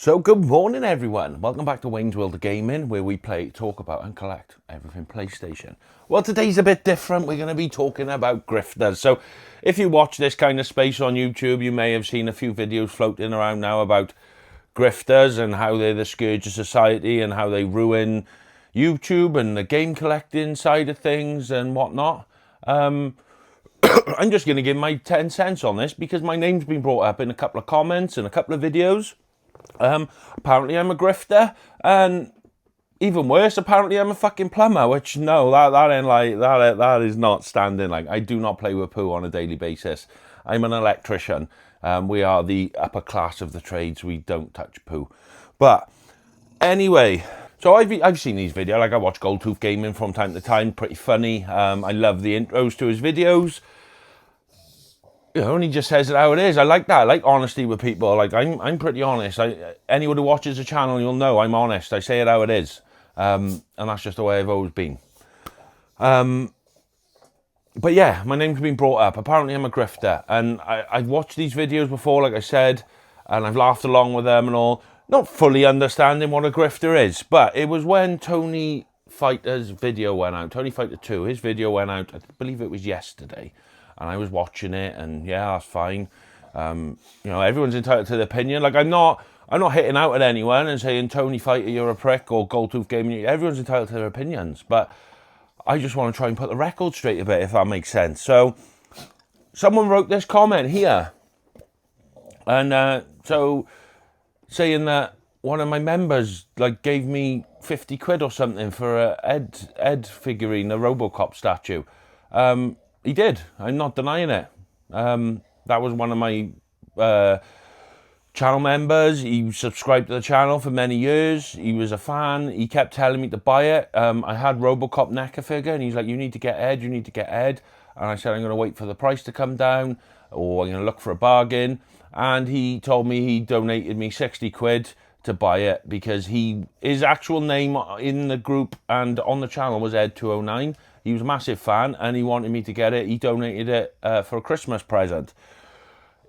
So good morning everyone, welcome back to Wayne's World of Gaming, where we play, talk about and collect everything PlayStation. Well, today's a bit different. We're going to be talking about grifters. So if you watch this kind of space on YouTube, you may have seen a few videos floating around now about grifters and how they're the scourge of society and how they ruin YouTube and the game collecting side of things and whatnot. I'm just going to give my 10 cents on this because my name's been brought up in a couple of comments and a couple of videos. Apparently I'm a grifter, and even worse, apparently I'm a fucking plumber, which no, that ain't like, that is not standing. Like, I do not play with poo on a daily basis. I'm an electrician. We are the upper class of the trades. We don't touch poo. But anyway, so I've seen these videos. Like, I watch Goldtooth Gaming from time to time, pretty funny. I love the intros to his videos. You know, and he just says it how it is. I like that. I like honesty with people. Like, I'm pretty honest. Anyone who watches the channel, you'll know I'm honest. I say it how it is. And that's just the way I've always been. But yeah, my name's been brought up. Apparently I'm a grifter. And I've watched these videos before, like I said, and I've laughed along with them and all. Not fully understanding what a grifter is. But it was when Tony Fighter's video went out. Tony Fighter 2, his video went out, I believe it was yesterday. And I was watching it, and yeah, that's fine. You know, everyone's entitled to their opinion. Like, I'm not hitting out at anyone and saying, Tony Fighter, you're a prick, or Goldtooth Gaming. Everyone's entitled to their opinions. But I just want to try and put the record straight a bit, if that makes sense. So, someone wrote this comment here. And so, saying that one of my members, like, gave me 50 quid or something for a Ed figurine, a Robocop statue. He did. I'm not denying it. That was one of my channel members. He subscribed to the channel for many years. He was a fan. He kept telling me to buy it. I had Robocop NECA figure, and he's like, you need to get Ed, you need to get Ed. And I said, I'm going to wait for the price to come down, or I'm going to look for a bargain. And he told me he donated me 60 quid to buy it, because his actual name in the group and on the channel was Ed209. He was a massive fan, and he wanted me to get it. He donated it for a Christmas present.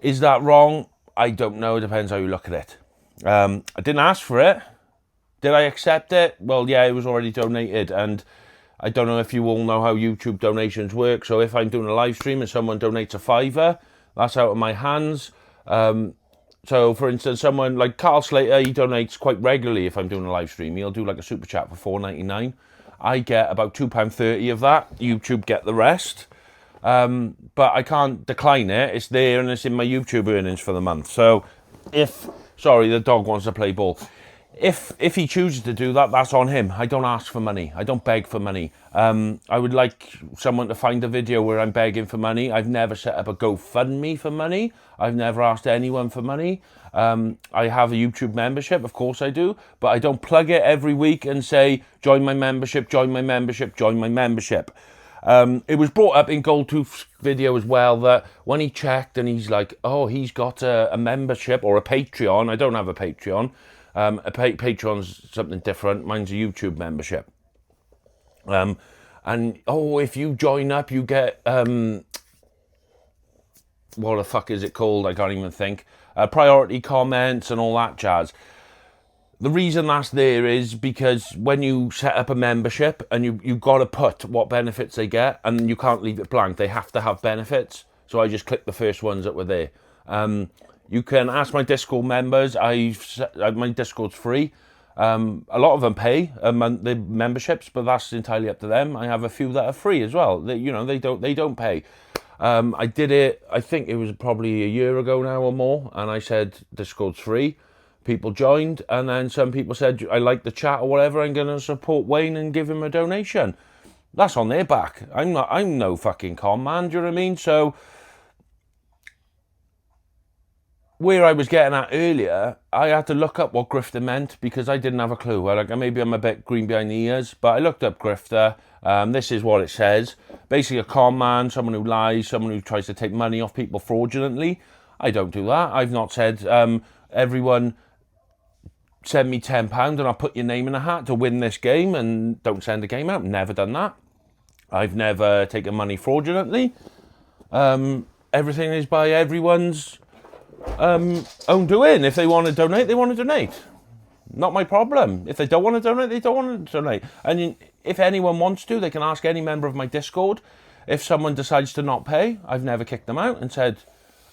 Is that wrong? I don't know. It depends how you look at it. I didn't ask for it. Did I accept it? Well, yeah, it was already donated. And I don't know if you all know how YouTube donations work. So if I'm doing a live stream and someone donates a £5, that's out of my hands. So, for instance, someone like Carl Slater, he donates quite regularly if I'm doing a live stream. He'll do like a super chat for £4.99. I get about £2.30 of that. YouTube get the rest. But I can't decline it. It's there and it's in my YouTube earnings for the month. So sorry, the dog wants to play ball. If he chooses to do that, that's on him. I don't ask for money. I don't beg for money. I would like someone to find a video where I'm begging for money. I've never set up a GoFundMe for money. I've never asked anyone for money. I have a YouTube membership, of course I do, but I don't plug it every week and say, join my membership, join my membership, join my membership. It was brought up in Goldtooth's video as well that when he checked and he's like, oh, he's got a membership or a Patreon. I don't have a Patreon. Patreon's something different. Mine's a YouTube membership. And, oh, if you join up, you get, what the fuck is it called? I can't even think. Priority comments and all that jazz. The reason that's there is because when you set up a membership and you've got to put what benefits they get, and you can't leave it blank. They have to have benefits. So I just clicked the first ones that were there. You can ask my Discord members. My Discord's free. A lot of them pay the memberships, but that's entirely up to them. I have a few that are free as well. They don't pay. I did it, I think it was probably a year ago now or more, and I said Discord's free. People joined, and then some people said, I like the chat or whatever, I'm going to support Wayne and give him a donation. That's on their back. I'm no fucking con man, do you know what I mean? So, where I was getting at earlier, I had to look up what grifter meant because I didn't have a clue. Like, maybe I'm a bit green behind the ears, but I looked up grifter. This is what it says. Basically a con man, someone who lies, someone who tries to take money off people fraudulently. I don't do that. I've not said, everyone send me £10 and I'll put your name in a hat to win this game and don't send a game out. Never done that. I've never taken money fraudulently. Everything is by everyone's own doing. If they want to donate, they want to donate. Not my problem. If they don't want to donate, they don't want to donate. And if anyone wants to, they can ask any member of my Discord. If someone decides to not pay, I've never kicked them out and said,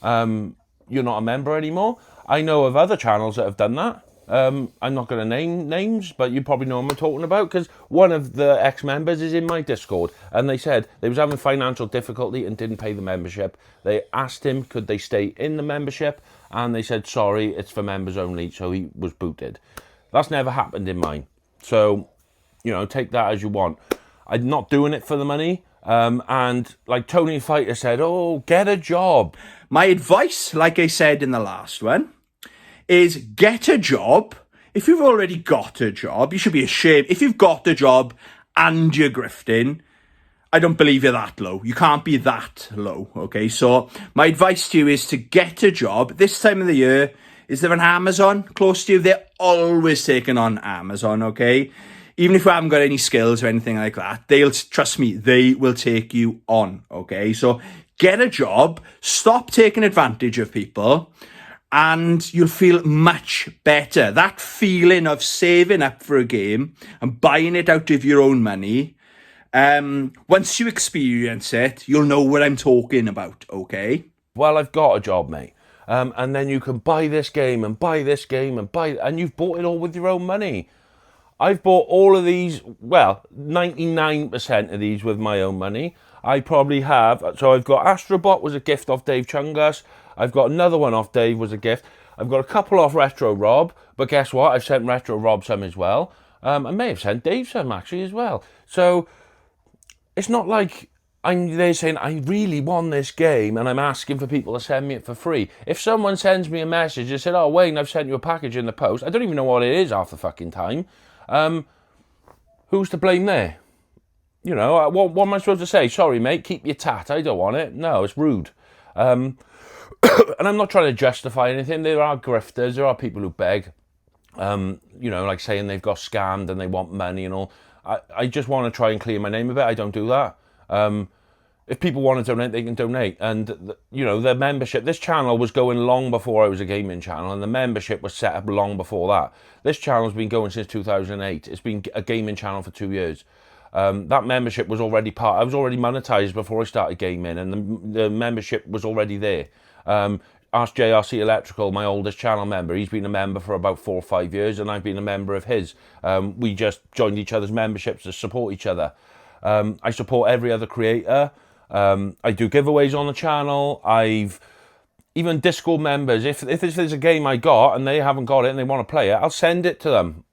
you're not a member anymore. I know of other channels that have done that. I'm not going to name names, but you probably know what I'm talking about, because one of the ex-members is in my Discord, and they said they was having financial difficulty and didn't pay the membership. They asked him, could they stay in the membership, and they said, sorry, it's for members only, so he was booted. That's never happened in mine. So, you know, take that as you want. I'm not doing it for the money. And like Tony Fighter said, oh, get a job. My advice, like I said in the last one, is get a job. If you've already got a job, you should be ashamed. If you've got a job and you're grifting, I don't believe you're that low. You can't be that low, okay? So my advice to you is to get a job. This time of the year, is there an Amazon close to you? They're always taking on Amazon, okay? Even if you haven't got any skills or anything like that, trust me, they will take you on, okay? So get a job, stop taking advantage of people, and you'll feel much better. That feeling of saving up for a game and buying it out of your own money, once you experience it, you'll know what I'm talking about, okay? Well, I've got a job, mate. And then you can buy this game and buy this game and you've bought it all with your own money. I've bought all of these, well, 99% of these with my own money. I probably have, so I've got Astrobot was a gift off Dave Chungus. I've got another one off Dave was a gift. I've got a couple off Retro Rob, but guess what? I've sent Retro Rob some as well. I may have sent Dave some actually as well. So it's not like they're saying, I really want this game and I'm asking for people to send me it for free. If someone sends me a message and said, oh, Wayne, I've sent you a package in the post, I don't even know what it is half the fucking time. Who's to blame there? You know, what am I supposed to say? Sorry, mate, keep your tat. I don't want it. No, it's rude. And I'm not trying to justify anything. There are grifters. There are people who beg, you know, like saying they've got scammed and they want money and all. I just want to try and clear my name a bit. I don't do that. If people want to donate, they can donate. And, you know, the membership, this channel was going long before I was a gaming channel, and the membership was set up long before that. This channel's been going since 2008. It's been a gaming channel for 2 years. That membership was already I was already monetized before I started gaming, and the membership was already there. Ask JRC Electrical, my oldest channel member. He's been a member for about 4 or 5 years, and I've been a member of his. We just joined each other's memberships to support each other. I support every other creator. I do giveaways on the channel. Even Discord members, if there's a game I got and they haven't got it and they want to play it, I'll send it to them,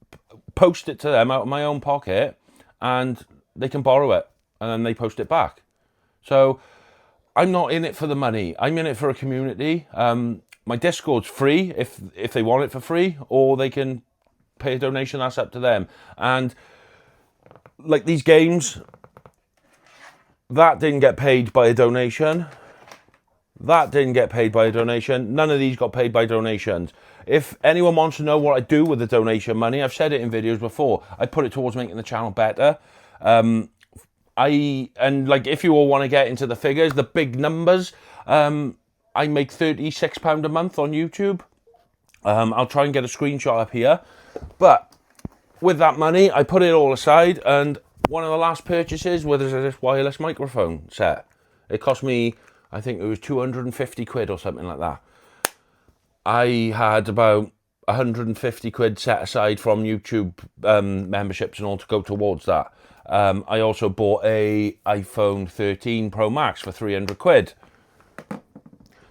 post it to them out of my own pocket, and they can borrow it, and then they post it back. So I'm not in it for the money. I'm in it for a community. My Discord's free if they want it for free, or they can pay a donation. That's up to them. And like these games, that didn't get paid by a donation. That didn't get paid by a donation. None of these got paid by donations. If anyone wants to know what I do with the donation money, I've said it in videos before. I put it towards making the channel better. And like if you all want to get into the figures, the big numbers, I make £36 a month on YouTube. I'll try and get a screenshot up here. But with that money, I put it all aside, and one of the last purchases was this wireless microphone set. It cost me, I think it was 250 quid or something like that. I had about 150 quid set aside from YouTube memberships and all to go towards that. I also bought a iPhone 13 Pro Max for 300 quid.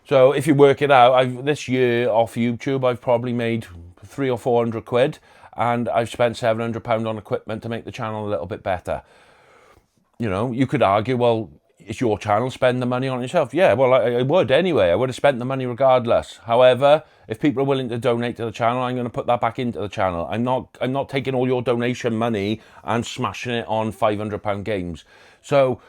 So if you work it out, this year off YouTube, I've probably made 300 or 400 quid. And I've spent £700 on equipment to make the channel a little bit better. You know, you could argue, well, it's your channel, spend the money on it yourself. Yeah, well, I would anyway. I would have spent the money regardless. However, if people are willing to donate to the channel, I'm going to put that back into the channel. I'm not taking all your donation money and smashing it on £500 games. So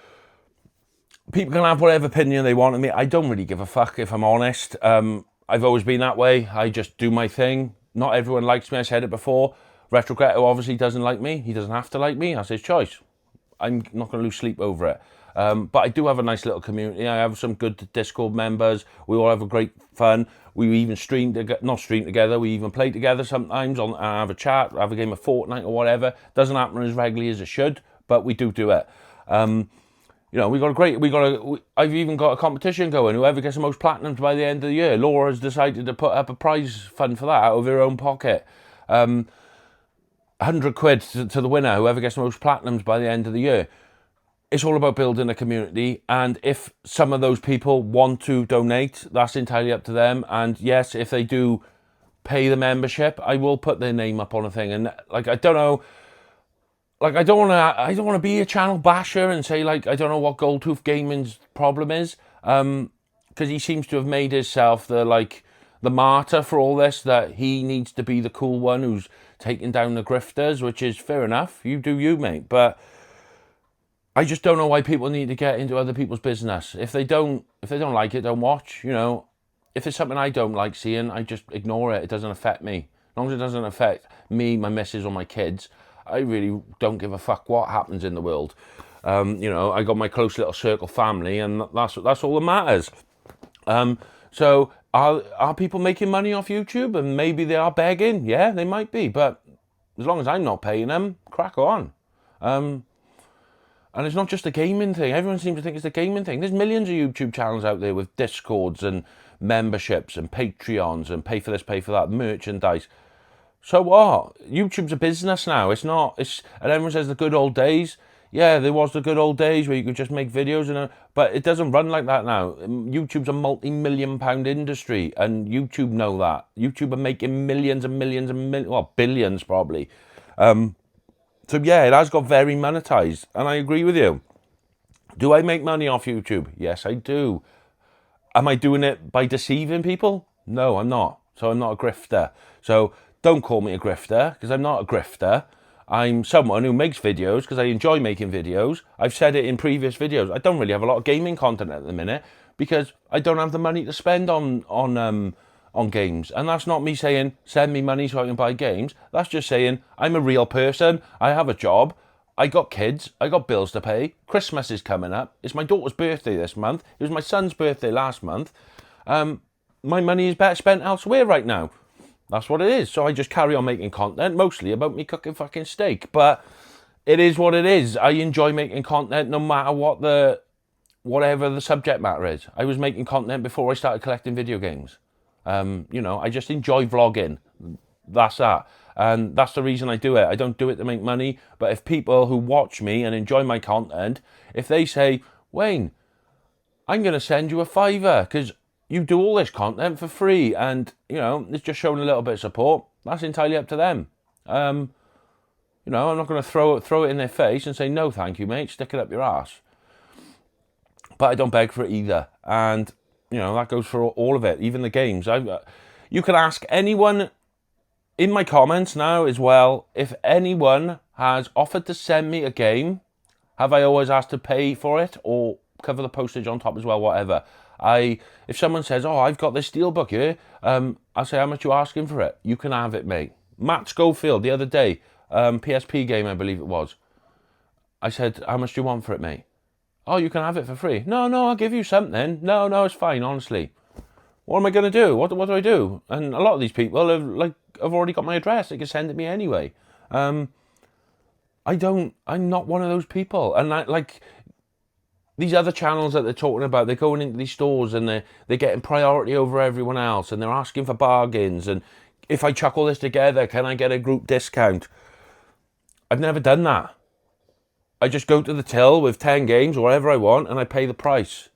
people can have whatever opinion they want of me. I don't really give a fuck, if I'm honest. I've always been that way. I just do my thing. Not everyone likes me. I said it before. Grifter obviously doesn't like me. He doesn't have to like me. That's his choice. I'm not going to lose sleep over it. But I do have a nice little community. I have some good Discord members. We all have a great fun. We even not stream together, we even play together sometimes, have a chat, have a game of Fortnite or whatever. Doesn't happen as regularly as it should, but we do it. You know, I've even got a competition going. Whoever gets the most platinums by the end of the year, Laura has decided to put up a prize fund for that out of her own pocket. 100 quid to the winner, whoever gets the most platinums by the end of the year. It's all about building a community, and if some of those people want to donate, that's entirely up to them. And yes, if they do pay the membership, I will put their name up on a thing. And like, I don't know, like, I don't want to be a channel basher and say, like, I don't know what Goldtooth Gaming's problem is, because he seems to have made himself the martyr for all this, that he needs to be the cool one who's taking down the grifters, which is fair enough. You do you, mate. But I just don't know why people need to get into other people's business. If they don't like it, don't watch. You know, if it's something I don't like seeing, I just ignore it. It doesn't affect me. As long as it doesn't affect me, my missus, or my kids, I really don't give a fuck what happens in the world. You know, I got my close little circle family, and that's all that matters. So are people making money off YouTube? And maybe they are begging. Yeah, they might be. But as long as I'm not paying them, crack on. And it's not just a gaming thing. Everyone seems to think it's a gaming thing. There's millions of YouTube channels out there with Discords and memberships and Patreons and pay for this, pay for that, merchandise. So what? YouTube's a business now. And everyone says the good old days. Yeah, there was the good old days where you could just make videos, but it doesn't run like that now. YouTube's a multi-million-pound industry, and YouTube know that. YouTube are making millions and millions and well, billions probably. So yeah, it has got very monetized, and I agree with you. Do I make money off YouTube? Yes, I do. Am I doing it by deceiving people? No, I'm not. So I'm not a grifter. So don't call me a grifter, because I'm not a grifter. I'm someone who makes videos because I enjoy making videos. I've said it in previous videos. I don't really have a lot of gaming content at the minute because I don't have the money to spend on games. And that's not me saying, send me money so I can buy games. That's just saying, I'm a real person. I have a job. I got kids. I got bills to pay. Christmas is coming up. It's my daughter's birthday this month. It was my son's birthday last month. My money is better spent elsewhere right now. That's what it is. So I just carry on making content, mostly about me cooking fucking steak. But it is what it is. I enjoy making content no matter whatever the subject matter is. I was making content before I started collecting video games. You know, I just enjoy vlogging. That's that. And that's the reason I do it. I don't do it to make money. But if people who watch me and enjoy my content, if they say, Wayne, I'm going to send you a $5 because you do all this content for free, and you know it's just showing a little bit of support. That's entirely up to them. You know, I'm not going to throw it in their face and say no, thank you, mate. Stick it up your ass. But I don't beg for it either, and you know that goes for all of it, even the games. You can ask anyone in my comments now as well. If anyone has offered to send me a game, have I always asked to pay for it or cover the postage on top as well? Whatever. If someone says, oh, I've got this steelbook here, I'll say, how much you asking for it? You can have it, mate. Matt Schofield, the other day, PSP game, I believe it was. I said, how much do you want for it, mate? Oh, you can have it for free. No, I'll give you something. No, it's fine, honestly. What am I going to do? What do I do? And a lot of these people have already got my address. They can send it me anyway. I'm not one of those people. And these other channels that they're talking about, they're going into these stores and they're getting priority over everyone else, and they're asking for bargains, and if I chuck all this together, can I get a group discount? I've never done that. I just go to the till with 10 games or whatever I want, and I pay the price.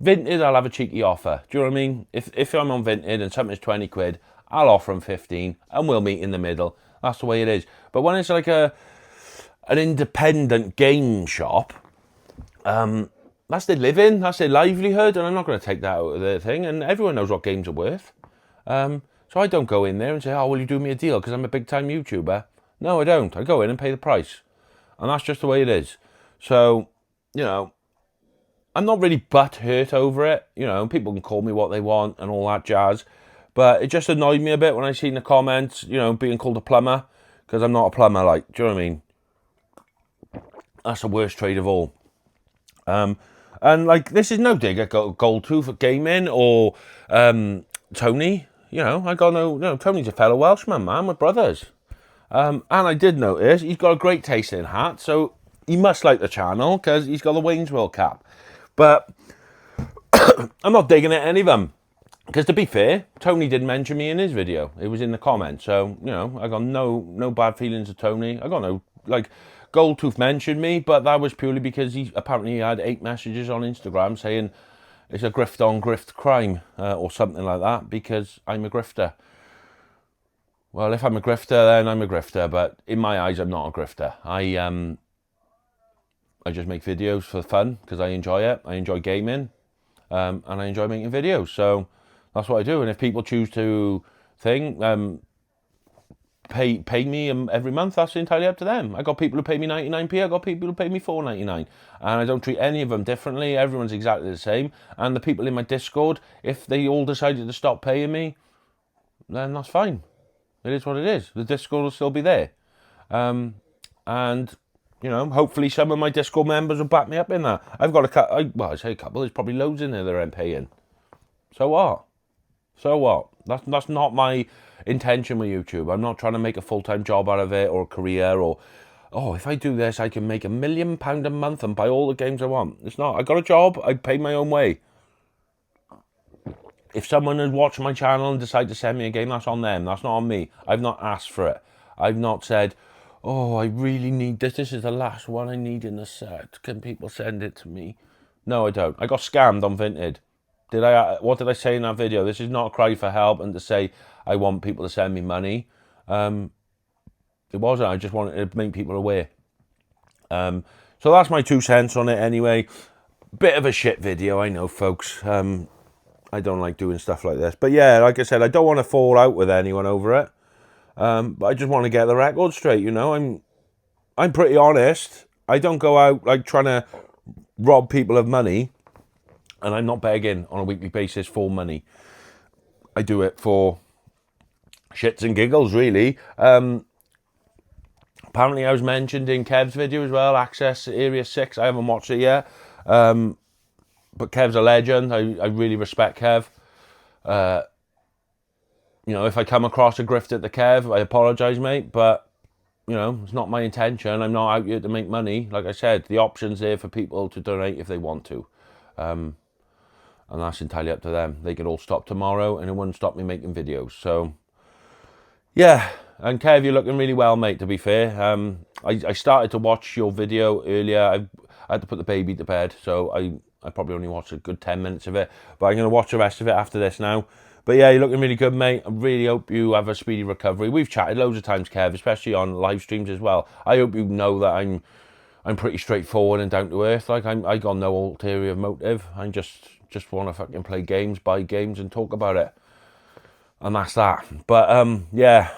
Vinted, I'll have a cheeky offer. Do you know what I mean? If I'm on Vinted and something's 20 quid, I'll offer them 15 and we'll meet in the middle. That's the way it is. But when it's like an independent game shop, that's their living, that's their livelihood, and I'm not going to take that out of their thing, and everyone knows what games are worth. So I don't go in there and say, oh, will you do me a deal because I'm a big time YouTuber? No, I don't. I go in and pay the price, and that's just the way it is. So, you know, I'm not really butthurt over it. You know, people can call me what they want and all that jazz, but it just annoyed me a bit when I seen the comments, you know, being called a plumber, because I'm not a plumber, do you know what I mean? That's the worst trade of all. And this is no dig at Goldtooth Gaming or Tony, you know, I got no, Tony's a fellow Welshman, man. We're brothers. And I did notice he's got a great tasting hat, so he must like the channel because he's got the Wayne's World cap. But I'm not digging at any of them. Because to be fair, Tony did mention me in his video. It was in the comments. So, you know, I got no bad feelings of Tony. I got no, like, Goldtooth mentioned me, but that was purely because he apparently had 8 messages on Instagram saying it's a grift on grift crime or something like that because I'm a grifter. Well, if I'm a grifter, then I'm a grifter. But in my eyes, I'm not a grifter. I just make videos for fun because I enjoy it. I enjoy gaming and I enjoy making videos. So that's what I do. And if people choose to pay me every month, that's entirely up to them. I got people who pay me 99p. I got people who pay me $4.99, and I don't treat any of them differently. Everyone's exactly the same. And the people in my Discord, if they all decided to stop paying me, then that's fine. It is what it is. The Discord will still be there, and you know, hopefully some of my Discord members will back me up in that. I've got I say a couple. There's probably loads in there that I'm paying. So what? So what? That's not my intention with YouTube. I'm not trying to make a full-time job out of it or a career or, oh, if I do this, I can make £1 million a month and buy all the games I want. It's not. I got a job. I pay my own way. If someone had watched my channel and decided to send me a game, that's on them. That's not on me. I've not asked for it. I've not said, oh, I really need this. This is the last one I need in the set. Can people send it to me? No, I don't. I got scammed on Vinted. What did I say in that video? This is not a cry for help and to say I want people to send me money. It wasn't. I just wanted to make people aware. So that's my 2 cents on it anyway. Bit of a shit video, I know, folks. I don't like doing stuff like this. But yeah, like I said, I don't want to fall out with anyone over it. But I just want to get the record straight, you know. I'm pretty honest. I don't go out like trying to rob people of money. And I'm not begging on a weekly basis for money. I do it for shits and giggles, really. Apparently, I was mentioned in Kev's video as well, Access Area 6. I haven't watched it yet. But Kev's a legend. I really respect Kev. You know, if I come across a grift at the Kev, I apologise, mate. But, you know, it's not my intention. I'm not out here to make money. Like I said, the option's there for people to donate if they want to. And that's entirely up to them. They could all stop tomorrow and it wouldn't stop me making videos. So, yeah. And Kev, you're looking really well, mate, to be fair. I started to watch your video earlier. I had to put the baby to bed, so I probably only watched a good 10 minutes of it. But I'm going to watch the rest of it after this now. But yeah, you're looking really good, mate. I really hope you have a speedy recovery. We've chatted loads of times, Kev, especially on live streams as well. I hope you know that I'm pretty straightforward and down to earth. Like, I got no ulterior motive. I just want to fucking play games, buy games, and talk about it. And that's that. But, yeah.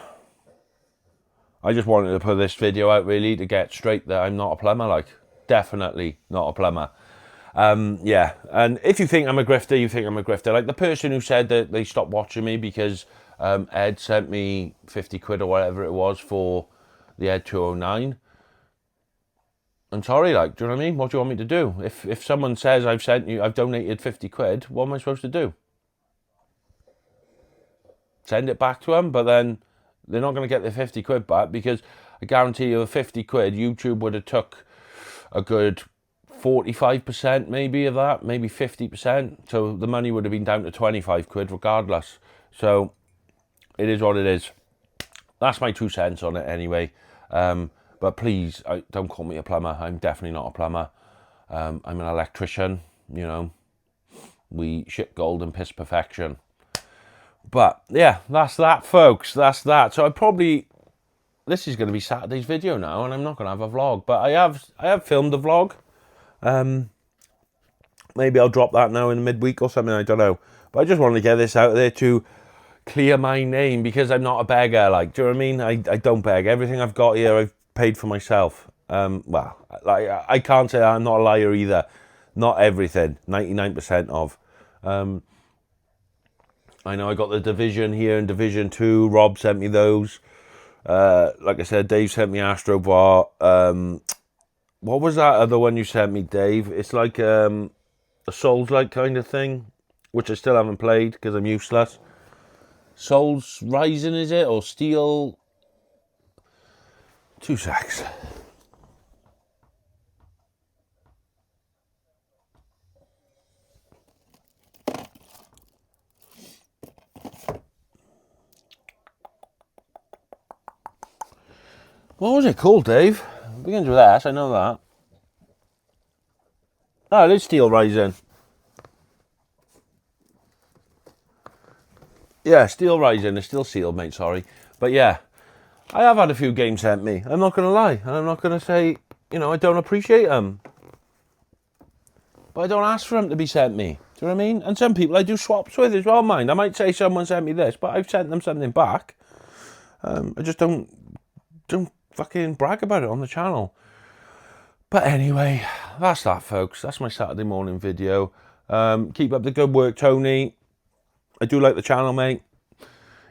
I just wanted to put this video out, really, to get straight that I'm not a plumber, like. Definitely not a plumber. Yeah. And if you think I'm a grifter, you think I'm a grifter. Like, the person who said that they stopped watching me because Ed sent me 50 quid or whatever it was for the Ed 209. I'm sorry, like, do you know what I mean? What do you want me to do? If someone says I've donated 50 quid, what am I supposed to do? Send it back to them, but then they're not going to get their 50 quid back because I guarantee you 50 quid, YouTube would have took a good 45% maybe of that, maybe 50%. So the money would have been down to 25 quid regardless. So it is what it is. That's my 2 cents on it anyway. But please, don't call me a plumber. I'm definitely not a plumber. I'm an electrician, you know. We ship gold and piss perfection. But, yeah, that's that, folks. That's that. So this is going to be Saturday's video now, and I'm not going to have a vlog. But I have filmed a vlog. Maybe I'll drop that now in the midweek or something, I don't know. But I just wanted to get this out there to clear my name because I'm not a beggar, like, do you know what I mean? I don't beg. Everything I've got here, I've paid for myself. Well, like, I can't say I'm not a liar either. Not everything, 99% of. I know I got the Division here and Division 2. Rob sent me those. Like I said, Dave sent me Astro Bar. What was that other one you sent me, Dave? It's like a Souls-like kind of thing, which I still haven't played because I'm useless. Souls Rising, is it? Or Steel... 2 secs. What was it called, Dave? It begins with S, I know that. Oh, it is Steel Rising. Yeah, Steel Rising. It's still sealed, mate, sorry. But yeah, I have had a few games sent me. I'm not going to lie. And I'm not going to say, you know, I don't appreciate them. But I don't ask for them to be sent me. Do you know what I mean? And some people I do swaps with as well, mind. I might say someone sent me this, but I've sent them something back. I just don't fucking brag about it on the channel. But anyway, that's that, folks. That's my Saturday morning video. Keep up the good work, Tony. I do like the channel, mate.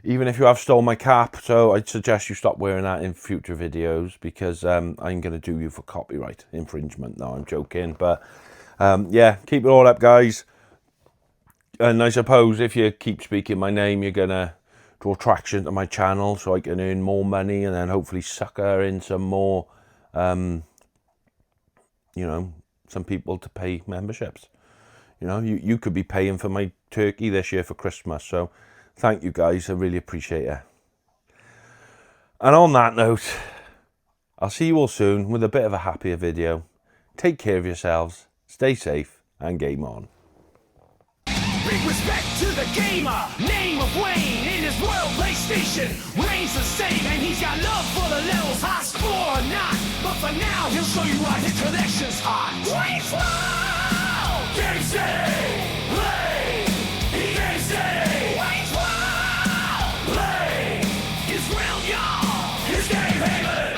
Even if you have stole my cap, so I'd suggest you stop wearing that in future videos, because I'm going to do you for copyright infringement. No, I'm joking. But yeah, keep it all up, guys. And I suppose if you keep speaking my name, you're going to draw traction to my channel so I can earn more money and then hopefully sucker in some more, you know, some people to pay memberships. You know, you could be paying for my turkey this year for Christmas. So thank you, guys. I really appreciate it. And on that note, I'll see you all soon with a bit of a happier video. Take care of yourselves, stay safe, and game on. Big respect to the gamer, name of Wayne, in his world PlayStation reigns the same, and he's got love for the levels, high score or not. But for now, he'll show you why his collection's hot. Wayne's World! Game City! Play! Game City! Wayne's World! Play! His realm, y'all! His game haven!